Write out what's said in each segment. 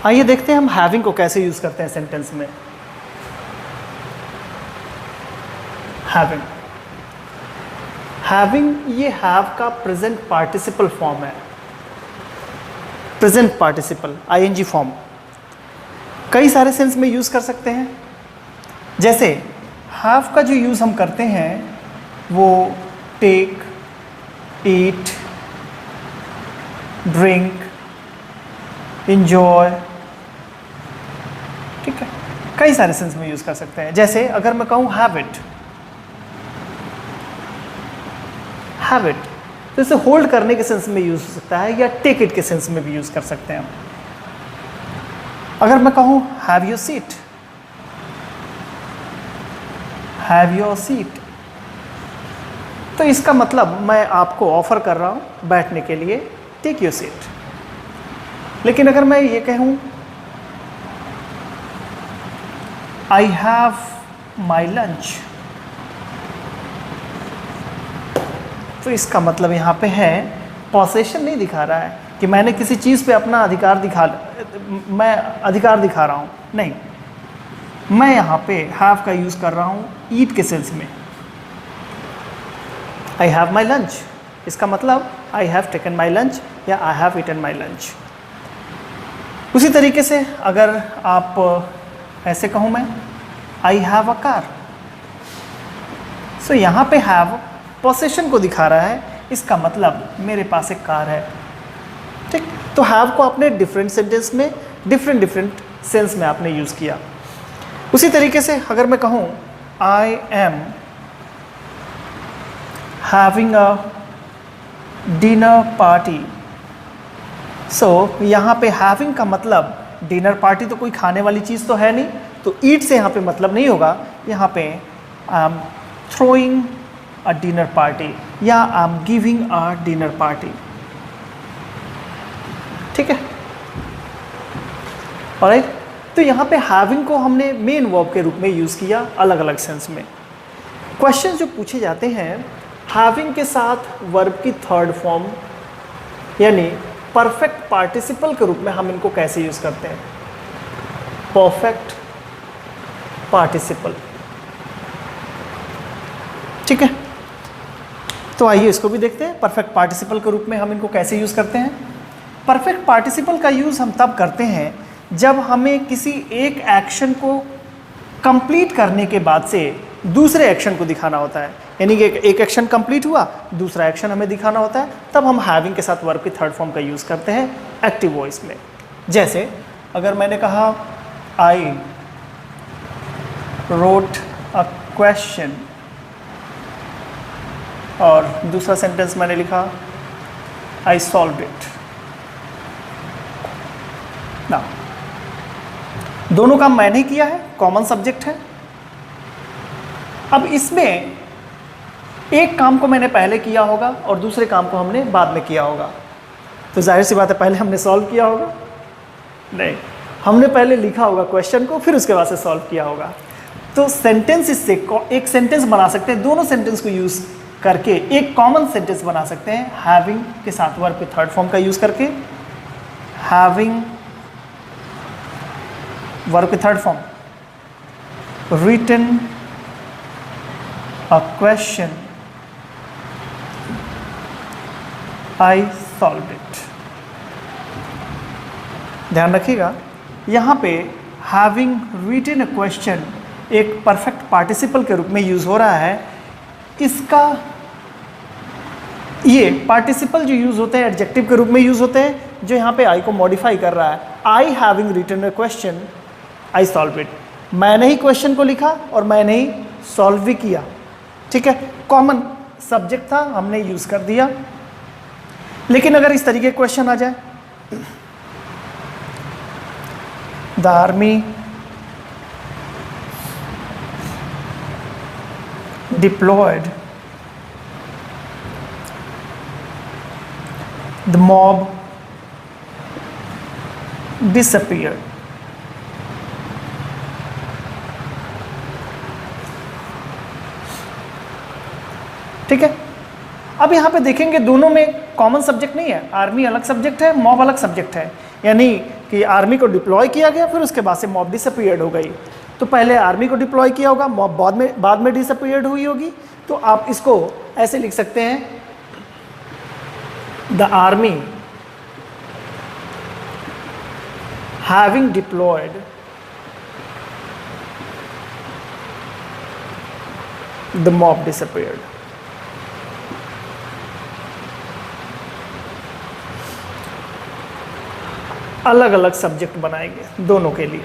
आइए देखते हैं हम हैविंग को कैसे यूज़ करते हैं सेंटेंस में। हैविंग, हैविंग ये हैव का प्रेजेंट पार्टिसिपल फॉर्म है, प्रेजेंट पार्टिसिपल आईएनजी फॉर्म। कई सारे सेंस में यूज़ कर सकते हैं। जैसे हैव का जो यूज़ हम करते हैं वो टेक, ईट, ड्रिंक, इंजॉय, ठीक है, कई सारे सेंस में यूज़ कर सकते हैं। जैसे अगर मैं कहूँ हैव इट, हैव इट तो इसे होल्ड करने के सेंस में यूज़ हो सकता है या टेक इट के सेंस में भी यूज़ कर सकते हैं हम। अगर मैं कहूँ have your seat, have your seat तो इसका मतलब मैं आपको ऑफर कर रहा हूँ बैठने के लिए, टेक योर सीट। लेकिन अगर मैं ये कहूँ आई हैव माई लंच तो इसका मतलब यहाँ पे है पॉसेशन नहीं दिखा रहा है कि मैंने किसी चीज़ पे अपना अधिकार मैं अधिकार दिखा रहा हूँ, नहीं, मैं यहाँ पे हैव का यूज़ कर रहा हूँ ईट के सेंस में। आई हैव माई लंच इसका मतलब I have taken my lunch या I have eaten my lunch. उसी तरीके से अगर आप ऐसे कहूँ मैं आई हैव अ कार, सो यहाँ पे हैव पोसेशन को दिखा रहा है, इसका मतलब मेरे पास एक कार है, ठीक। तो हैव को आपने डिफरेंट सेंटेंस में डिफरेंट सेंस में आपने यूज़ किया। उसी तरीके से अगर मैं कहूँ I am having a dinner party, so यहाँ पे हैविंग का मतलब डिनर पार्टी तो कोई खाने वाली चीज़ तो है नहीं, तो ईट से यहाँ पे मतलब नहीं होगा। यहाँ पे I am throwing a dinner party या I am giving a dinner party, ठीक है। ऑलराइट, तो यहाँ पे हैविंग को हमने मेन वर्ब के रूप में यूज़ किया अलग अलग सेंस में। क्वेश्चन जो पूछे जाते हैं हैविंग के साथ वर्ब की थर्ड फॉर्म यानी परफेक्ट पार्टिसिपल के रूप में हम इनको कैसे यूज़ करते हैं, परफेक्ट पार्टिसिपल, ठीक है। तो आइए इसको भी देखते हैं, परफेक्ट पार्टिसिपल के रूप में हम इनको कैसे यूज़ करते हैं। परफेक्ट पार्टिसिपल का यूज़ हम तब करते हैं जब हमें किसी एक एक्शन को कंप्लीट करने के बाद से दूसरे एक्शन को दिखाना होता है, यानी कि एक एक्शन कंप्लीट हुआ दूसरा एक्शन हमें दिखाना होता है, तब हम हैविंग के साथ वर्ब की थर्ड फॉर्म का यूज़ करते हैं एक्टिव वॉइस में। जैसे अगर मैंने कहा आई रोट अ क्वेश्चन और दूसरा सेंटेंस मैंने लिखा आई सॉल्व्ड इट, ना दोनों काम मैंने किया है, कॉमन सब्जेक्ट है। अब इसमें एक काम को मैंने पहले किया होगा और दूसरे काम को हमने बाद में किया होगा, तो जाहिर सी बात है पहले हमने सॉल्व किया होगा, नहीं, हमने पहले लिखा होगा क्वेश्चन को फिर उसके बाद से सॉल्व किया होगा। तो सेंटेंस इससे एक सेंटेंस बना सकते हैं, दोनों सेंटेंस को यूज़ करके एक कॉमन सेंटेंस बना सकते हैं हैविंग के साथ वर्ब के थर्ड फॉर्म का यूज़ करके। हैविंग वर्ब के third form, written a question I solved it. ध्यान रखिएगा यहाँ पे हैविंग रिटन अ क्वेश्चन एक परफेक्ट पार्टिसिपल के रूप में यूज़ हो रहा है। इसका ये पार्टिसिपल जो यूज़ होते हैं एडजेक्टिव के रूप में यूज़ होते हैं, जो यहाँ पे आई को मॉडिफाई कर रहा है। I having written a question I solve it, मैंने ही क्वेश्चन को लिखा और मैंने ही सॉल्व भी किया, ठीक है। कॉमन सब्जेक्ट था, हमने यूज़ कर दिया। लेकिन अगर इस तरीके क्वेश्चन आ जाए, the army deployed, the mob disappeared, ठीक है। अब यहाँ पे देखेंगे दोनों में कॉमन सब्जेक्ट नहीं है, आर्मी अलग सब्जेक्ट है, मॉब अलग सब्जेक्ट है, यानी कि आर्मी को डिप्लॉय किया गया, फिर उसके बाद से मॉब डिसअपीयर्ड हो गई। तो पहले आर्मी को डिप्लॉय किया होगा, मॉब बाद में डिसअपीयर्ड हुई होगी। तो आप इसको ऐसे लिख सकते हैं, the army having deployed the mob disappeared. अलग अलग सब्जेक्ट बनाएंगे दोनों के लिए,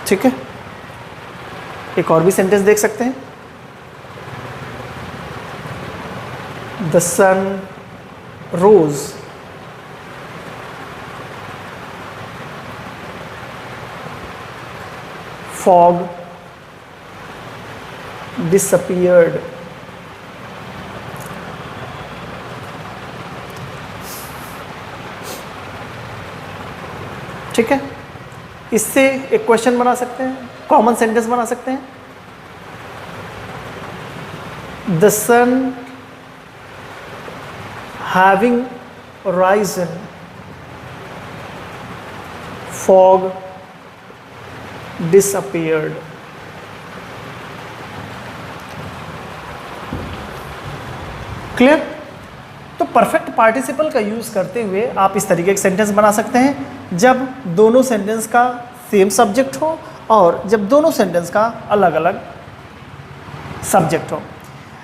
ठीक है। एक और भी सेंटेंस देख सकते हैं, the sun rose fog disappeared. ठीक है, इससे एक क्वेश्चन बना सकते हैं, कॉमन सेंटेंस बना सकते हैं। The sun having risen fog disappeared. Clear? तो परफेक्ट पार्टिसिपल का यूज़ करते हुए आप इस तरीके के सेंटेंस बना सकते हैं जब दोनों सेंटेंस का सेम सब्जेक्ट हो और जब दोनों सेंटेंस का अलग अलग सब्जेक्ट हो।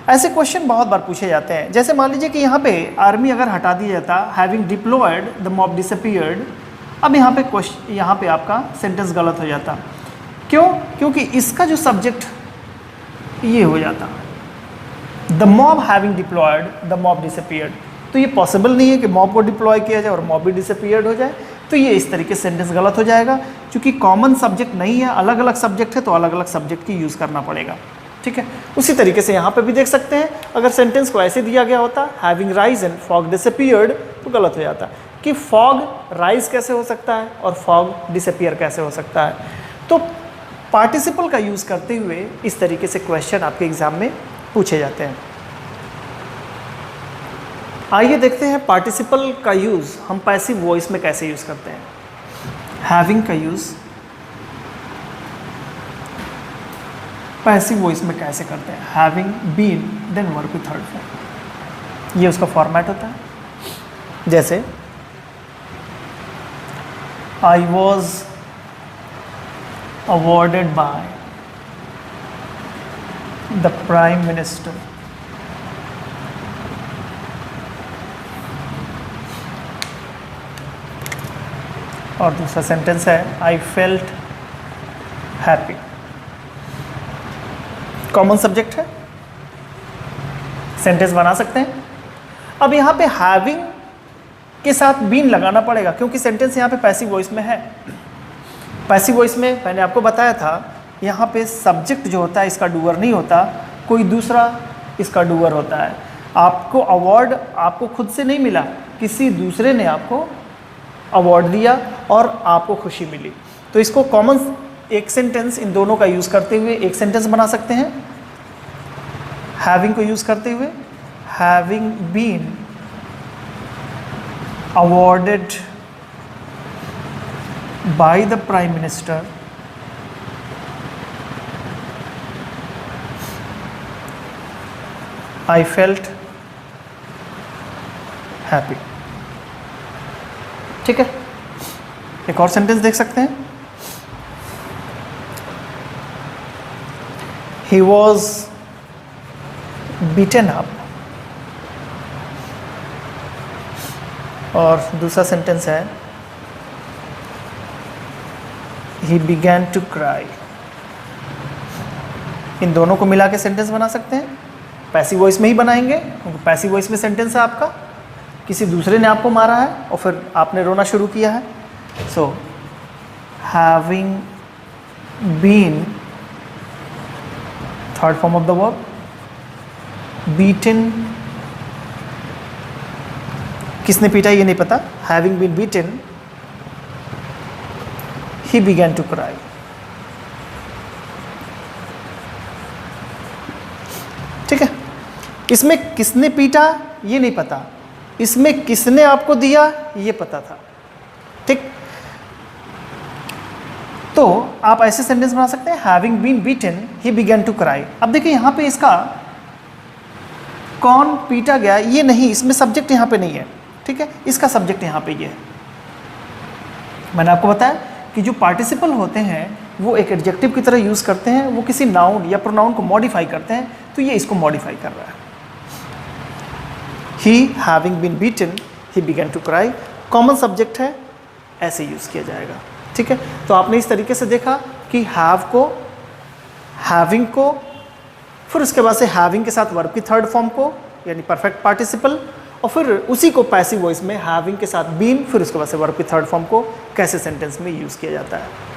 ऐसे क्वेश्चन बहुत बार पूछे जाते हैं। जैसे मान लीजिए कि यहाँ पे आर्मी अगर हटा दिया जाता, having deployed the mob disappeared, अब यहाँ पे आपका सेंटेंस गलत हो जाता। क्यों? क्योंकि इसका जो सब्जेक्ट ये हो जाता, the mob having deployed the mob disappeared. तो ये पॉसिबल नहीं है कि मॉब को डिप्लॉय किया जाए और मॉब भी डिसअपीयर्ड हो जाए। तो ये इस तरीके से सेंटेंस गलत हो जाएगा। क्योंकि कॉमन सब्जेक्ट नहीं है, अलग अलग सब्जेक्ट है, तो अलग अलग सब्जेक्ट की यूज़ करना पड़ेगा। ठीक है, उसी तरीके से यहाँ पे भी देख सकते हैं, अगर सेंटेंस को ऐसे दिया गया होता, हैविंग राइजन फॉग डिसअपीयर्ड, तो गलत हो जाता कि फॉग राइज कैसे हो सकता है और फॉग डिसअपीयर कैसे हो सकता है। तो पार्टिसिपल का यूज़ करते हुए इस तरीके से क्वेश्चन आपके एग्जाम में पूछे जाते हैं। आइए देखते हैं पार्टिसिपल का यूज़ हम पैसिव वॉइस में कैसे यूज़ करते हैं। हैविंग का यूज़ पैसिव वॉइस में कैसे करते हैं। Having been then verb with third form, ये उसका फॉर्मेट होता है। जैसे I was awarded by the prime minister. और दूसरा सेंटेंस है I felt happy. Common subject है, सेंटेंस बना सकते हैं। अब यहाँ पे हैविंग के साथ बीन लगाना पड़ेगा क्योंकि सेंटेंस यहाँ पे पैसिव वॉइस में है। पैसिव वॉइस में मैंने आपको बताया था, यहाँ पे सब्जेक्ट जो होता है इसका डूअर नहीं होता, कोई दूसरा इसका डूअर होता है। आपको अवार्ड आपको खुद से नहीं मिला, किसी दूसरे ने आपको अवार्ड दिया और आपको खुशी मिली। तो इसको कॉमन एक सेंटेंस इन दोनों का यूज़ करते हुए एक सेंटेंस बना सकते हैं। हैविंग को यूज़ करते हुए, having been awarded by the prime minister I felt happy. ठीक है, एक और सेंटेंस देख सकते हैं। He was beaten up। और दूसरा सेंटेंस है He began to cry। इन दोनों को मिला के सेंटेंस बना सकते हैं। पैसिव वॉइस में ही बनाएंगे क्योंकि पैसिव वॉइस में सेंटेंस है आपका, किसी दूसरे ने आपको मारा है और फिर आपने रोना शुरू किया है। So having been third form of the verb, beaten, किसने पीटा ये नहीं पता, having been beaten he began to cry. ठीक है, इसमें किसने पीटा ये नहीं पता, इसमें किसने आपको दिया ये पता था, ठीक। तो आप ऐसे सेंटेंस बना सकते हैं, having been beaten he began to cry. अब देखिए यहाँ पे इसका कौन पीटा गया ये नहीं, इसमें सब्जेक्ट यहाँ पे नहीं है, ठीक है, इसका सब्जेक्ट यहाँ पे ये है। मैंने आपको बताया कि जो पार्टिसिपल होते हैं वो एक एडजेक्टिव की तरह यूज़ करते हैं, वो किसी नाउन या प्रोनाउन को मॉडिफाई करते हैं, तो ये इसको मॉडिफाई कर रहा है। He having been beaten he began to cry, common subject है, ऐसे यूज़ किया जाएगा, ठीक है। तो आपने इस तरीके से देखा कि हैव को, हैविंग को, फिर उसके बाद से हैविंग के साथ वर्ब की थर्ड फॉर्म को यानी परफेक्ट पार्टिसिपल, और फिर उसी को पैसिव वॉइस में हैविंग के साथ बीन, फिर उसके बाद से वर्ब की थर्ड फॉर्म को कैसे सेंटेंस में यूज़ किया जाता है।